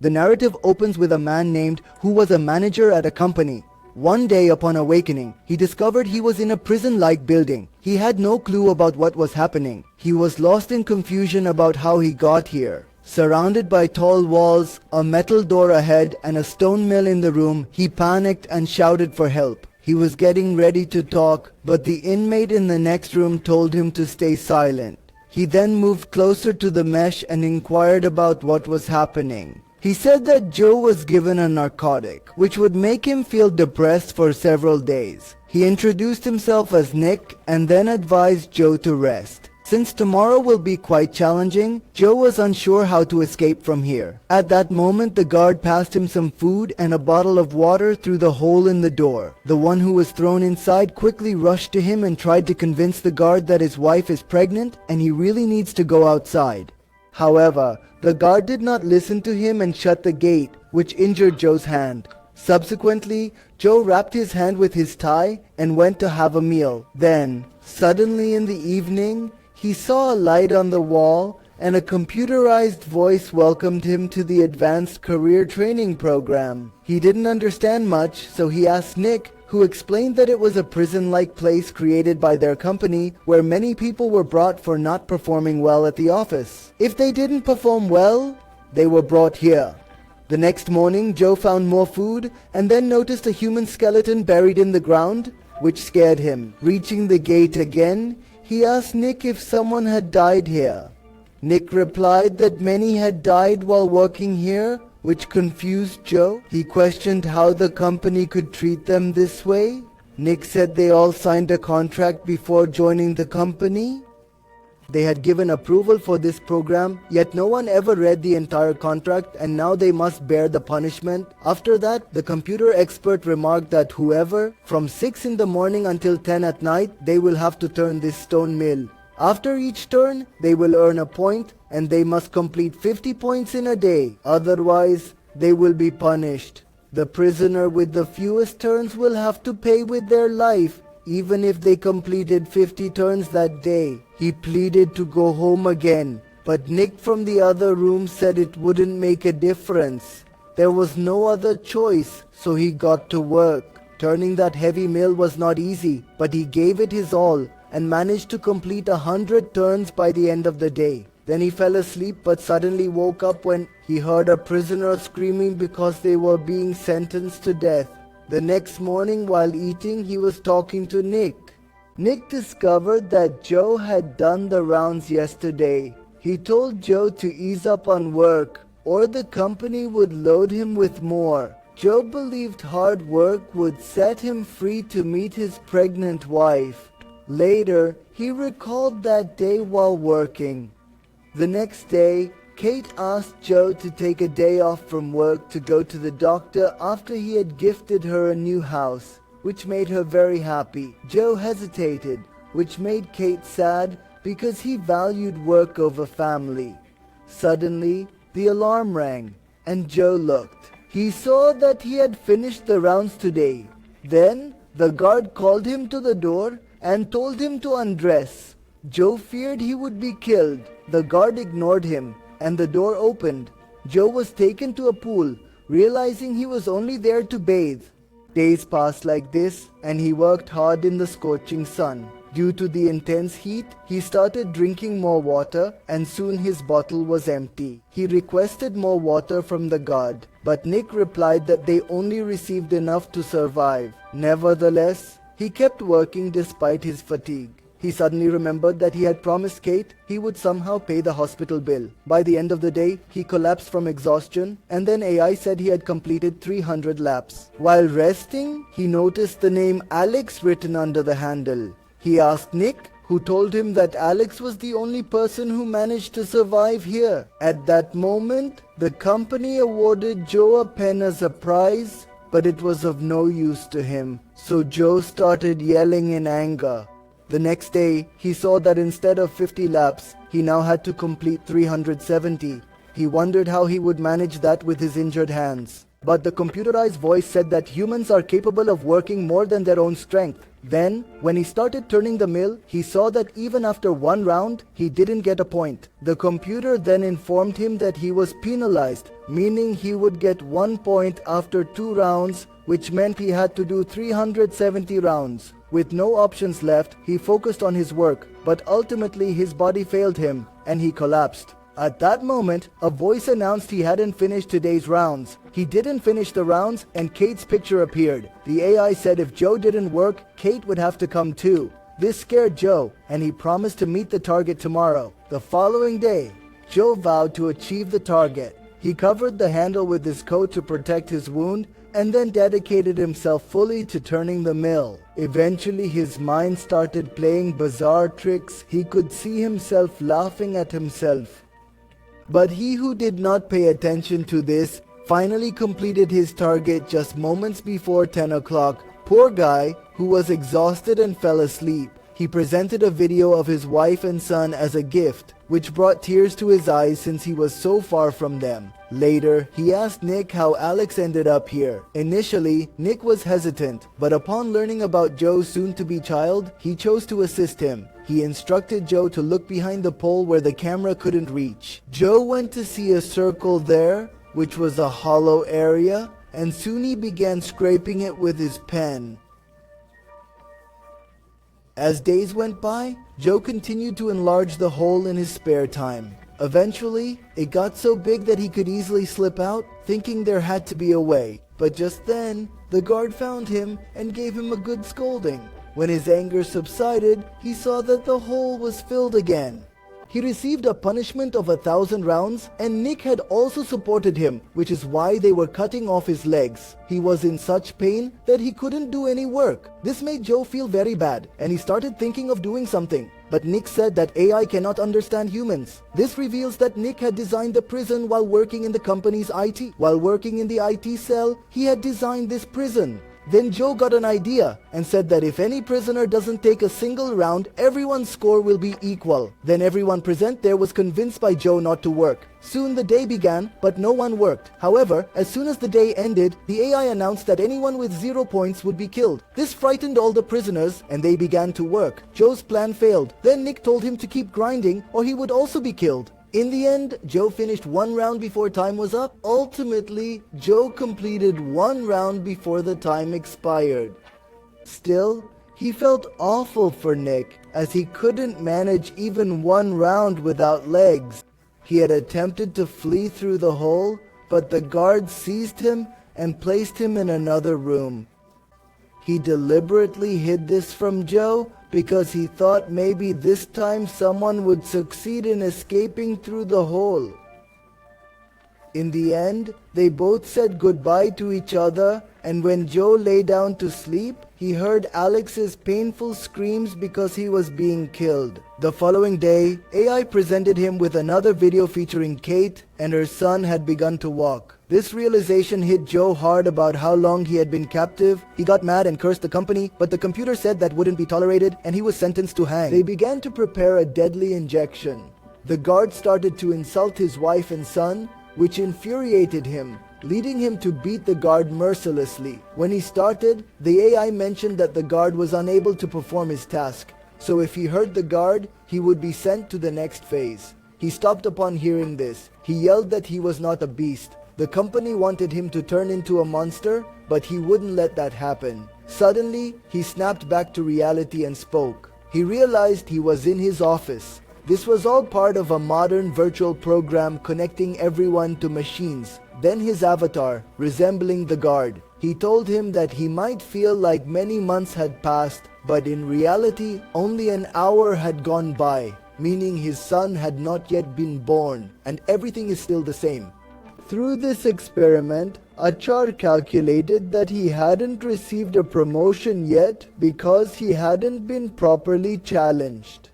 The narrative opens with a man named who was a manager at a company. One day upon awakening, he discovered he was in a prison-like building. He had no clue about what was happening. He was lost in confusion about how he got here. Surrounded by tall walls, a metal door ahead, and a stone mill in the room, he panicked and shouted for help. He was getting ready to talk, but the inmate in the next room told him to stay silent. He then moved closer to the mesh and inquired about what was happening. He said that Joe was given a narcotic, which would make him feel depressed for several days. He introduced himself as Nick and then advised Joe to rest. Since tomorrow will be quite challenging, Joe was unsure how to escape from here. At that moment, the guard passed him some food and a bottle of water through the hole in the door. The one who was thrown inside quickly rushed to him and tried to convince the guard that his wife is pregnant and he really needs to go outside. However, the guard did not listen to him and shut the gate, which injured Joe's hand. Subsequently, Joe wrapped his hand with his tie and went to have a meal. Then, suddenly in the evening, he saw a light on the wall and a computerized voice welcomed him to the advanced career training program. He didn't understand much, so he asked Nick, who explained that it was a prison-like place created by their company where many people were brought for not performing well at the office. If they didn't perform well, they were brought here. The next morning, Joe found more food and then noticed a human skeleton buried in the ground, which scared him. Reaching the gate again, he asked Nick if someone had died here. Nick replied that many had died while working here, which confused Joe. He questioned how the company could treat them this way. Nick said they all signed a contract before joining the company. They had given approval for this program, yet no one ever read the entire contract and now they must bear the punishment. After that, the computer expert remarked that whoever, from 6 in the morning until 10 at night, they will have to turn this stone mill. After each turn, they will earn a point and they must complete 50 points in a day. Otherwise, they will be punished. The prisoner with the fewest turns will have to pay with their life, even if they completed 50 turns that day. He pleaded to go home again, but Nick from the other room said it wouldn't make a difference. There was no other choice, so he got to work. Turning that heavy mill was not easy, but he gave it his all and managed to complete 100 turns by the end of the day. Then he fell asleep but suddenly woke up when he heard a prisoner screaming because they were being sentenced to death. The next morning while eating, he was talking to Nick. Nick discovered that Joe had done the rounds yesterday. He told Joe to ease up on work or the company would load him with more. Joe believed hard work would set him free to meet his pregnant wife. Later, he recalled that day while working. The next day, Kate asked Joe to take a day off from work to go to the doctor after he had gifted her a new house, which made her very happy. Joe hesitated, which made Kate sad because he valued work over family. Suddenly, the alarm rang, and Joe looked. He saw that he had finished the rounds today. Then, the guard called him to the door and told him to undress. Joe feared he would be killed. The guard ignored him, and the door opened. Joe was taken to a pool, realizing he was only there to bathe. Days passed like this, and he worked hard in the scorching sun. Due to the intense heat, he started drinking more water, and soon his bottle was empty. He requested more water from the guard, but Nick replied that they only received enough to survive. Nevertheless, he kept working despite his fatigue. He suddenly remembered that he had promised Kate he would somehow pay the hospital bill. By the end of the day, he collapsed from exhaustion, and then AI said he had completed 300 laps. While resting, he noticed the name Alex written under the handle. He asked Nick, who told him that Alex was the only person who managed to survive here. At that moment, the company awarded Joe a pen as a prize, but it was of no use to him, so Joe started yelling in anger. The next day, he saw that instead of 50 laps, he now had to complete 370. He wondered how he would manage that with his injured hands. But the computerized voice said that humans are capable of working more than their own strength. Then, when he started turning the mill, he saw that even after one round, he didn't get a point. The computer then informed him that he was penalized, meaning he would get 1 point after 2 rounds, which meant he had to do 370 rounds. With no options left, he focused on his work, but ultimately his body failed him, and he collapsed. At that moment, a voice announced he hadn't finished today's rounds. He didn't finish the rounds, and Kate's picture appeared. The AI said if Joe didn't work, Kate would have to come too. This scared Joe, and he promised to meet the target tomorrow. The following day, Joe vowed to achieve the target. He covered the handle with his coat to protect his wound, and then dedicated himself fully to turning the mill. Eventually his mind started playing bizarre tricks. He could see himself laughing at himself. But he who did not pay attention to this finally completed his target just moments before 10 o'clock. Poor guy, who was exhausted and fell asleep. He presented a video of his wife and son as a gift, which brought tears to his eyes since he was so far from them. Later, he asked Nick how Alex ended up here. Initially, Nick was hesitant, but upon learning about Joe's soon-to-be child, he chose to assist him. He instructed Joe to look behind the pole where the camera couldn't reach. Joe went to see a circle there, which was a hollow area, and soon he began scraping it with his pen. As days went by, Joe continued to enlarge the hole in his spare time. Eventually, it got so big that he could easily slip out, thinking there had to be a way. But just then, the guard found him and gave him a good scolding. When his anger subsided, he saw that the hole was filled again. He received a punishment of 1,000 rounds, and Nick had also supported him, which is why they were cutting off his legs. He was in such pain that he couldn't do any work. This made Joe feel very bad, and he started thinking of doing something. But Nick said that AI cannot understand humans. This reveals that Nick had designed the prison while working in the company's IT. While working in the IT cell, he had designed this prison. Then Joe got an idea and said that if any prisoner doesn't take a single round, everyone's score will be equal. Then everyone present there was convinced by Joe not to work. Soon the day began, but no one worked. However, as soon as the day ended, the AI announced that anyone with 0 points would be killed. This frightened all the prisoners, and they began to work. Joe's plan failed. Then Nick told him to keep grinding, or he would also be killed. In the end, Joe finished 1 round before time was up. Ultimately, Joe completed 1 round before the time expired. Still, he felt awful for Nick, as he couldn't manage even 1 round without legs. He had attempted to flee through the hole, but the guards seized him and placed him in another room. He deliberately hid this from Joe because he thought maybe this time someone would succeed in escaping through the hole. In the end, they both said goodbye to each other, and when Joe lay down to sleep, he heard Alex's painful screams because he was being killed. The following day, AI presented him with another video featuring Kate, and her son had begun to walk. This realization hit Joe hard about how long he had been captive. He got mad and cursed the company, but the computer said that wouldn't be tolerated, and he was sentenced to hang. They began to prepare a deadly injection. The guard started to insult his wife and son, which infuriated him, leading him to beat the guard mercilessly. When he started, the AI mentioned that the guard was unable to perform his task, so if he hurt the guard, he would be sent to the next phase. He stopped upon hearing this. He yelled that he was not a beast. The company wanted him to turn into a monster, but he wouldn't let that happen. Suddenly, he snapped back to reality and spoke. He realized he was in his office. This was all part of a modern virtual program connecting everyone to machines. Then his avatar, resembling the guard, he told him that he might feel like many months had passed, but in reality, only an hour had gone by, meaning his son had not yet been born, and everything is still the same. Through this experiment, Achar calculated that he hadn't received a promotion yet because he hadn't been properly challenged.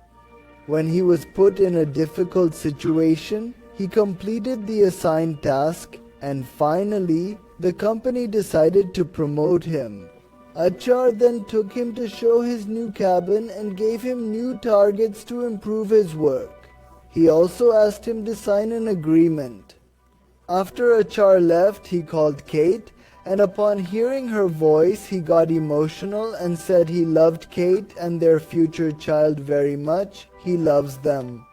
When he was put in a difficult situation, he completed the assigned task, and finally, the company decided to promote him. Achar then took him to show his new cabin and gave him new targets to improve his work. He also asked him to sign an agreement. After Achar left, he called Kate, and upon hearing her voice, he got emotional and said he loved Kate and their future child very much. He loves them.